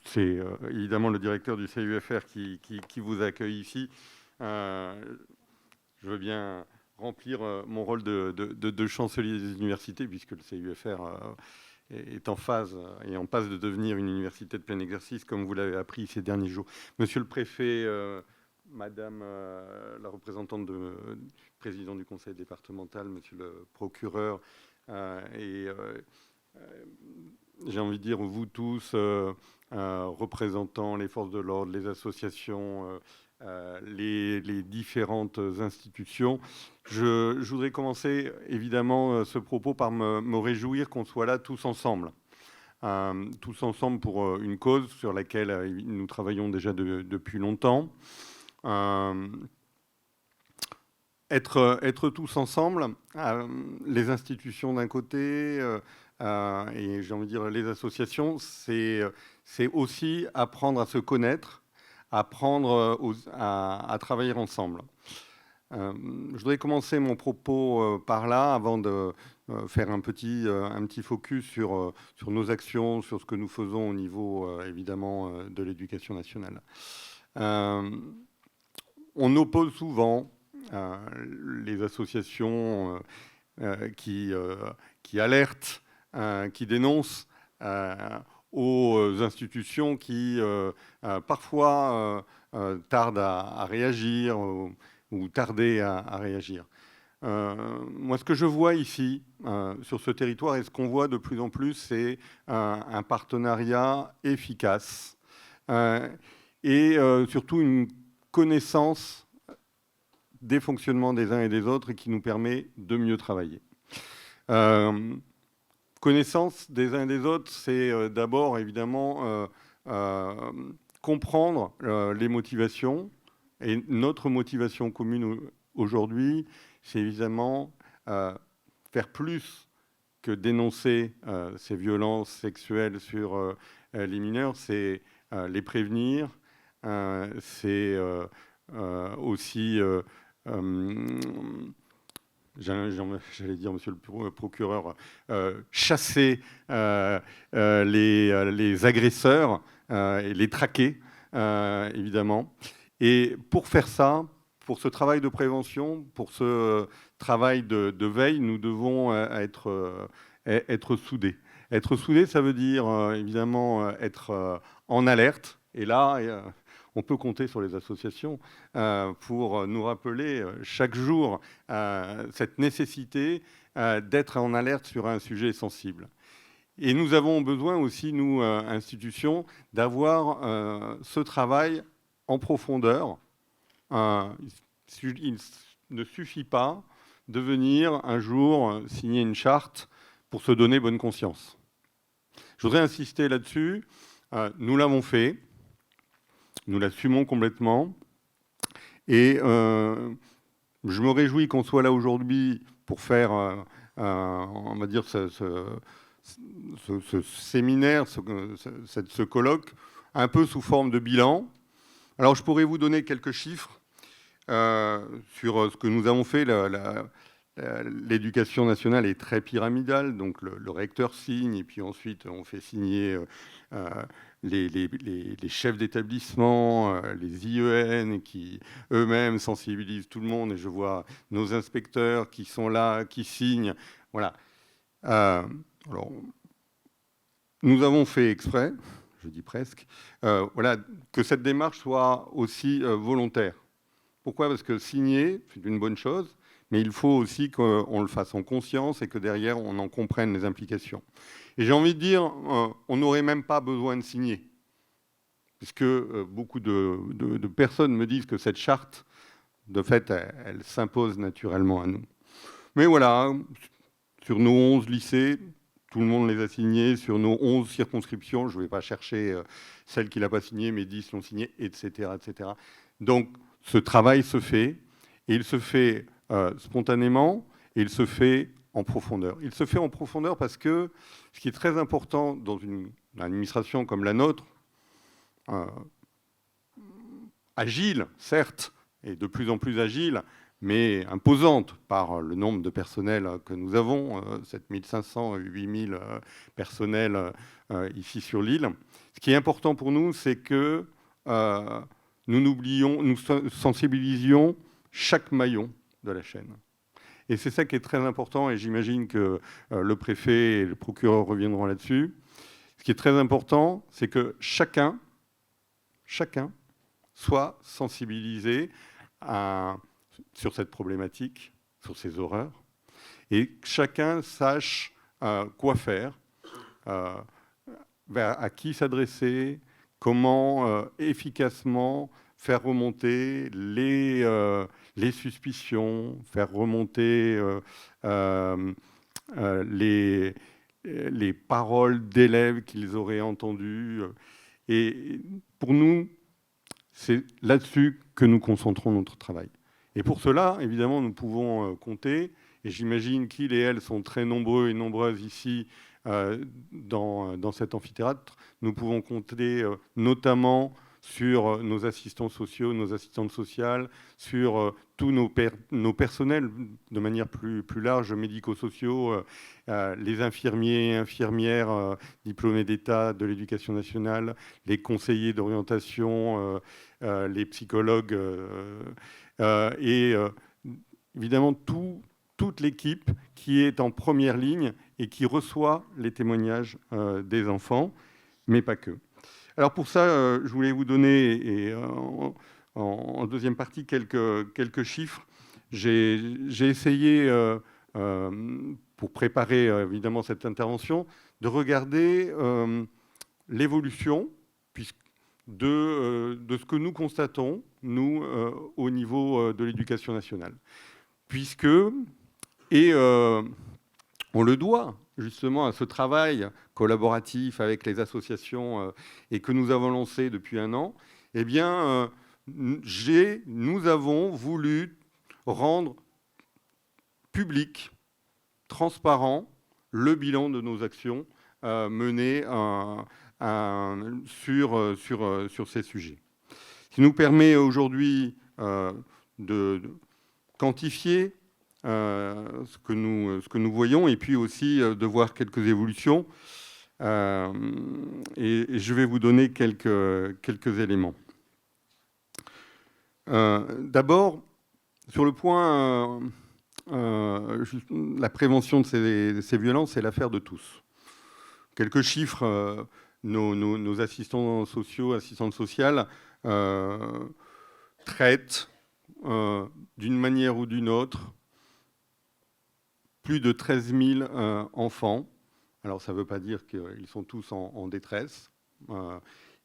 c'est évidemment le directeur du CUFR qui vous accueille ici. Je veux bien remplir mon rôle de chancelier des universités, puisque le CUFR est en phase et en passe de devenir une université de plein exercice, comme vous l'avez appris ces derniers jours. Monsieur le préfet, Madame la représentante du président du conseil départemental, Monsieur le procureur, j'ai envie de dire, vous tous, représentant les forces de l'ordre, les associations, les différentes institutions. Je voudrais commencer évidemment ce propos par me réjouir qu'on soit là tous ensemble. Tous ensemble pour une cause sur laquelle nous travaillons déjà depuis longtemps. Être tous ensemble, les institutions d'un côté, et j'ai envie de dire les associations, c'est aussi apprendre à se connaître, apprendre à travailler ensemble. Je voudrais commencer mon propos par là, avant de faire un petit focus sur nos actions, sur ce que nous faisons au niveau, évidemment, de l'éducation nationale. On oppose souvent les associations qui alertent, qui dénoncent aux institutions qui parfois tardent à réagir ou tarder à réagir. Moi, ce que je vois ici, sur ce territoire, et ce qu'on voit de plus en plus, c'est un partenariat efficace et surtout une connaissance des fonctionnements des uns et des autres et qui nous permet de mieux travailler. Connaissance des uns et des autres, c'est d'abord évidemment comprendre les motivations. Et notre motivation commune aujourd'hui, c'est évidemment faire plus que dénoncer ces violences sexuelles sur les mineurs, c'est les prévenir, c'est aussi... j'allais dire, monsieur le procureur, chasser les agresseurs et les traquer, évidemment. Et pour faire ça, pour ce travail de prévention, pour ce travail de veille, nous devons être soudés. Être soudés, ça veut dire évidemment être en alerte. Et là, on peut compter sur les associations pour nous rappeler chaque jour cette nécessité d'être en alerte sur un sujet sensible. Et nous avons besoin aussi, nous, institutions, d'avoir ce travail en profondeur. Il ne suffit pas de venir un jour signer une charte pour se donner bonne conscience. Je voudrais insister là-dessus. Nous l'avons fait. Nous l'assumons complètement. Et je me réjouis qu'on soit là aujourd'hui pour faire, on va dire, ce séminaire, ce colloque, un peu sous forme de bilan. Alors, je pourrais vous donner quelques chiffres sur ce que nous avons fait. L'éducation nationale est très pyramidale, donc le recteur signe, et puis ensuite on fait signer les chefs d'établissement, les IEN, qui eux-mêmes sensibilisent tout le monde, et je vois nos inspecteurs qui sont là, qui signent. Voilà. Alors, nous avons fait exprès, je dis presque, voilà, que cette démarche soit aussi volontaire. Pourquoi ? Parce que signer, c'est une bonne chose, mais il faut aussi qu'on le fasse en conscience et que derrière, on en comprenne les implications. Et j'ai envie de dire, on n'aurait même pas besoin de signer, puisque beaucoup de personnes me disent que cette charte, de fait, elle s'impose naturellement à nous. Mais voilà, sur nos 11 lycées, tout le monde les a signés. Sur nos 11 circonscriptions, je ne vais pas chercher celle qui ne l'a pas signée, mais 10 l'ont signée, etc., etc. Donc, ce travail se fait, et il se fait spontanément, et il se fait en profondeur. Il se fait en profondeur parce que ce qui est très important dans une administration comme la nôtre, agile, certes, et de plus en plus agile, mais imposante par le nombre de personnels que nous avons, 7500, 8000 personnels ici sur l'île. Ce qui est important pour nous, c'est que nous sensibilisions chaque maillon de la chaîne. Et c'est ça qui est très important, et j'imagine que le préfet et le procureur reviendront là-dessus. Ce qui est très important, c'est que chacun soit sensibilisé sur cette problématique, sur ces horreurs, et que chacun sache quoi faire, à qui s'adresser, comment efficacement faire remonter les suspicions, faire remonter les paroles d'élèves qu'ils auraient entendues. Et pour nous, c'est là-dessus que nous concentrons notre travail. Et pour cela, évidemment, nous pouvons compter, et j'imagine qu'ils et elles sont très nombreux et nombreuses ici dans cet amphithéâtre, nous pouvons compter notamment sur nos assistants sociaux, nos assistantes sociales, sur tous nos personnels de manière plus large, médico-sociaux, les infirmiers et infirmières diplômés d'État de l'Éducation nationale, les conseillers d'orientation, les psychologues et évidemment toute l'équipe qui est en première ligne et qui reçoit les témoignages des enfants, mais pas que. Alors pour ça, je voulais vous donner, en deuxième partie, quelques chiffres. J'ai essayé, pour préparer évidemment cette intervention, de regarder l'évolution de ce que nous constatons, nous, au niveau de l'éducation nationale. Puisque, et on le doit justement à ce travail collaboratif avec les associations et que nous avons lancé depuis 1 an, eh bien, nous avons voulu rendre public, transparent, le bilan de nos actions menées sur ces sujets. Ce qui nous permet aujourd'hui de quantifier ce que nous voyons et puis aussi de voir quelques évolutions. Et je vais vous donner quelques éléments. D'abord, sur le point, la prévention de ces violences, c'est l'affaire de tous. Quelques chiffres, nos assistants sociaux, assistantes sociales traitent d'une manière ou d'une autre plus de 13 000 enfants. Alors ça ne veut pas dire qu'ils sont tous en détresse.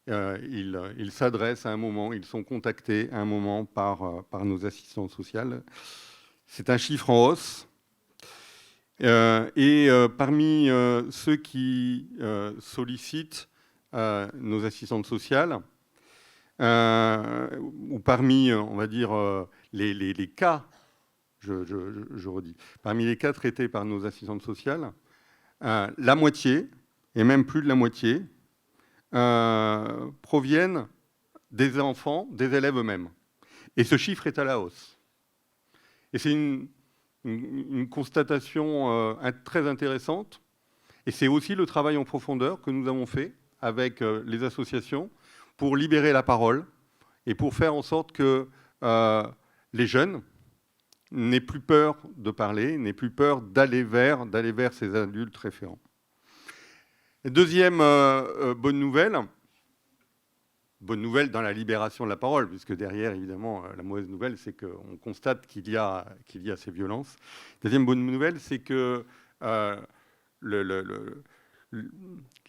Ils s'adressent à un moment, ils sont contactés à un moment par nos assistantes sociales. C'est un chiffre en hausse. Et parmi ceux qui sollicitent nos assistantes sociales, ou parmi, on va dire, les cas, je redis, parmi les cas traités par nos assistantes sociales, la moitié, et même plus de la moitié, proviennent des enfants, des élèves eux-mêmes. Et ce chiffre est à la hausse. Et c'est une constatation très intéressante. Et c'est aussi le travail en profondeur que nous avons fait avec les associations pour libérer la parole et pour faire en sorte que les jeunes n'aient plus peur de parler, n'aient plus peur d'aller vers ces adultes référents. Deuxième bonne nouvelle dans la libération de la parole, puisque derrière, évidemment, la mauvaise nouvelle, c'est qu'on constate qu'il y a ces violences. Deuxième bonne nouvelle, c'est que la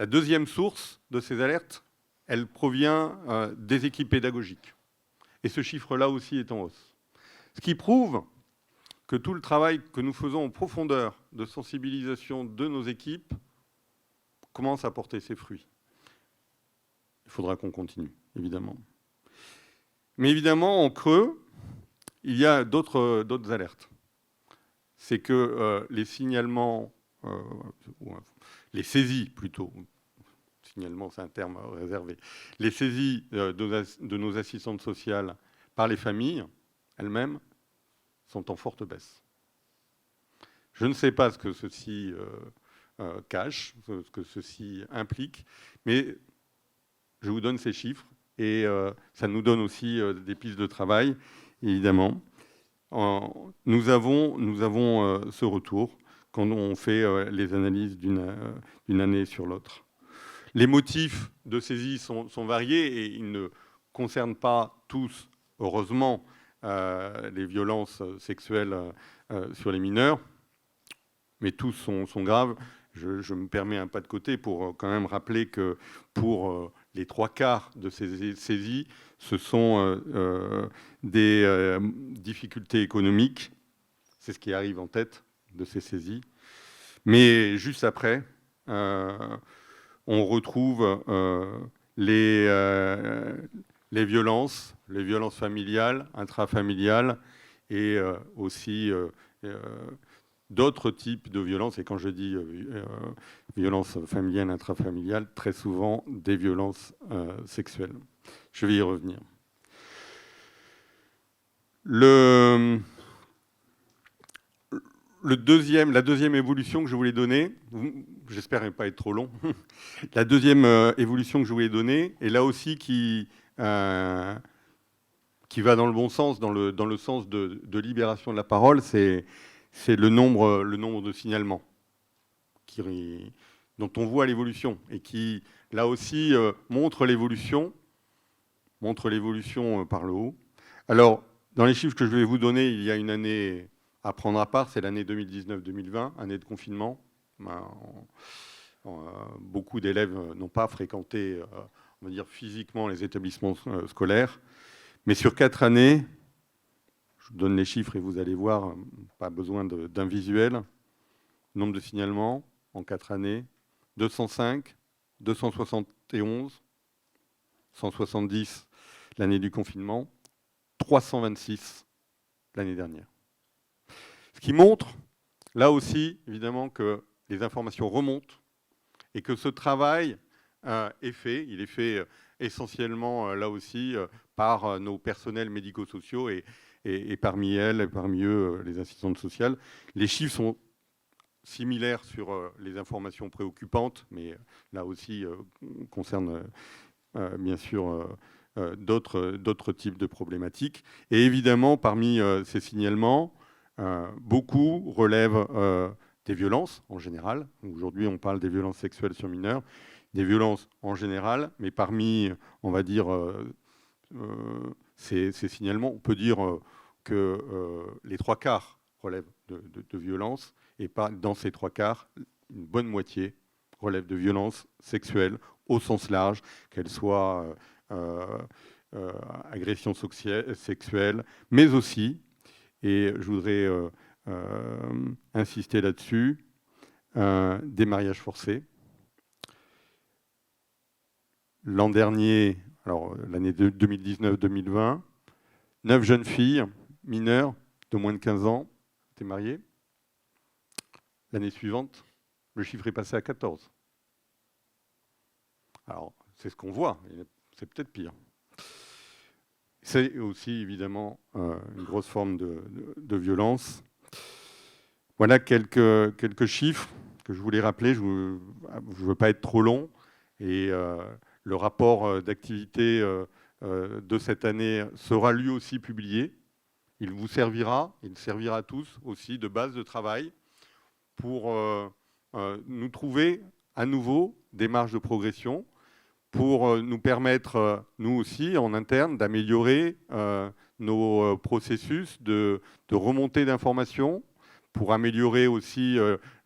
deuxième source de ces alertes, elle provient des équipes pédagogiques. Et ce chiffre-là aussi est en hausse. Ce qui prouve que tout le travail que nous faisons en profondeur de sensibilisation de nos équipes commence à porter ses fruits. Il faudra qu'on continue, évidemment. Mais évidemment, en creux, il y a d'autres alertes. C'est que les signalements, les saisies plutôt, signalement c'est un terme réservé, les saisies de nos assistantes sociales par les familles elles-mêmes sont en forte baisse. Je ne sais pas ce que ceci cache, ce que ceci implique, mais je vous donne ces chiffres et ça nous donne aussi des pistes de travail, évidemment. Nous avons ce retour quand on fait les analyses d'une année sur l'autre. Les motifs de saisie sont variés et ils ne concernent pas tous, heureusement, les violences sexuelles sur les mineurs, mais tous sont graves. Je me permets un pas de côté pour quand même rappeler que pour les 3/4 de ces saisies, ce sont des difficultés économiques. C'est ce qui arrive en tête de ces saisies. Mais juste après, on retrouve les violences familiales, intrafamiliales et aussi d'autres types de violences. Et quand je dis violences familiales, intrafamiliales, très souvent des violences sexuelles. Je vais y revenir. La deuxième évolution que je voulais donner, j'espère ne pas être trop long, la deuxième évolution que je voulais donner, est là aussi qui va dans le bon sens, dans le sens de libération de la parole, c'est le nombre de signalements dont on voit l'évolution et qui, là aussi, montre l'évolution par le haut. Alors, dans les chiffres que je vais vous donner, il y a une année à prendre à part, c'est l'année 2019-2020, année de confinement. Beaucoup d'élèves n'ont pas fréquenté, on va dire, physiquement les établissements scolaires. Mais sur 4 années, je vous donne les chiffres et vous allez voir, pas besoin d'un visuel. Nombre de signalements en 4 années, 205, 271, 170 l'année du confinement, 326 l'année dernière. Ce qui montre, là aussi, évidemment, que les informations remontent et que ce travail est fait. Il est fait essentiellement, là aussi, par nos personnels médico-sociaux et parmi eux, les assistantes sociales. Les chiffres sont similaires sur les informations préoccupantes, mais là aussi concernent bien sûr d'autres types de problématiques. Et évidemment, parmi ces signalements, beaucoup relèvent des violences en général. Aujourd'hui, on parle des violences sexuelles sur mineurs, des violences en général, mais parmi, on va dire, ces signalements, on peut dire que les 3/4 relèvent de violences, et pas dans ces 3/4, une bonne moitié relèvent de violences sexuelles au sens large, qu'elles soient agressions sexuelles, mais aussi, et je voudrais insister là-dessus, des mariages forcés. L'an dernier, alors l'année 2019-2020, 9 jeunes filles mineures de moins de 15 ans étaient mariées. L'année suivante, le chiffre est passé à 14. Alors, c'est ce qu'on voit, c'est peut-être pire. C'est aussi évidemment une grosse forme de violence. Voilà quelques chiffres que je voulais rappeler. Je ne veux pas être trop long. Et le rapport d'activité de cette année sera lui aussi publié. Il vous servira, il servira à tous aussi de base de travail pour nous trouver à nouveau des marges de progression, pour nous permettre, nous aussi, en interne, d'améliorer nos processus de remontée d'informations, pour améliorer aussi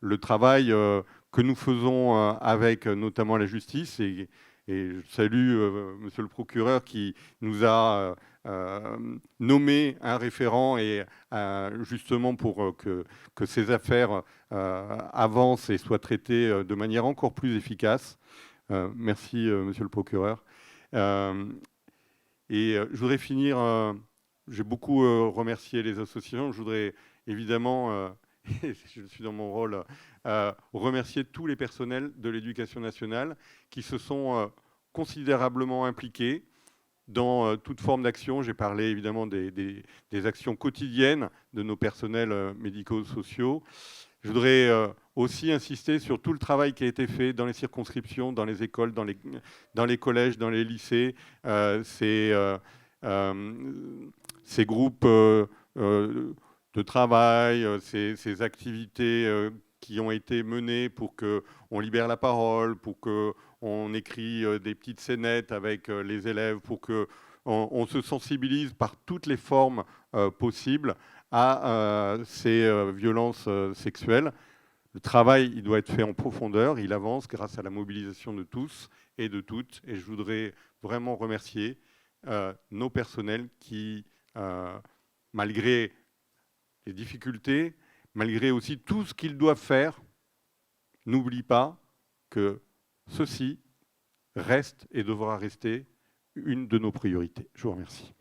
le travail que nous faisons avec notamment la justice. Et je salue monsieur le procureur qui nous a nommé un référent et justement pour que ces affaires avancent et soient traitées de manière encore plus efficace. Merci, monsieur le procureur. Je voudrais finir, j'ai beaucoup remercié les associations. Je voudrais évidemment, je suis dans mon rôle, remercier tous les personnels de l'éducation nationale qui se sont considérablement impliqués dans toute forme d'action. J'ai parlé évidemment des actions quotidiennes de nos personnels médico-sociaux. Je voudrais aussi insister sur tout le travail qui a été fait dans les circonscriptions, dans les écoles, dans les collèges, dans les lycées. Ces groupes de travail, ces activités qui ont été menées pour qu'on libère la parole, pour qu'on écrit des petites scénettes avec les élèves, pour qu'on se sensibilise par toutes les formes possibles à ces violences sexuelles. Le travail, il doit être fait en profondeur, il avance grâce à la mobilisation de tous et de toutes. Et je voudrais vraiment remercier nos personnels qui, malgré les difficultés, malgré aussi tout ce qu'ils doivent faire, n'oublient pas que ceci reste et devra rester une de nos priorités. Je vous remercie.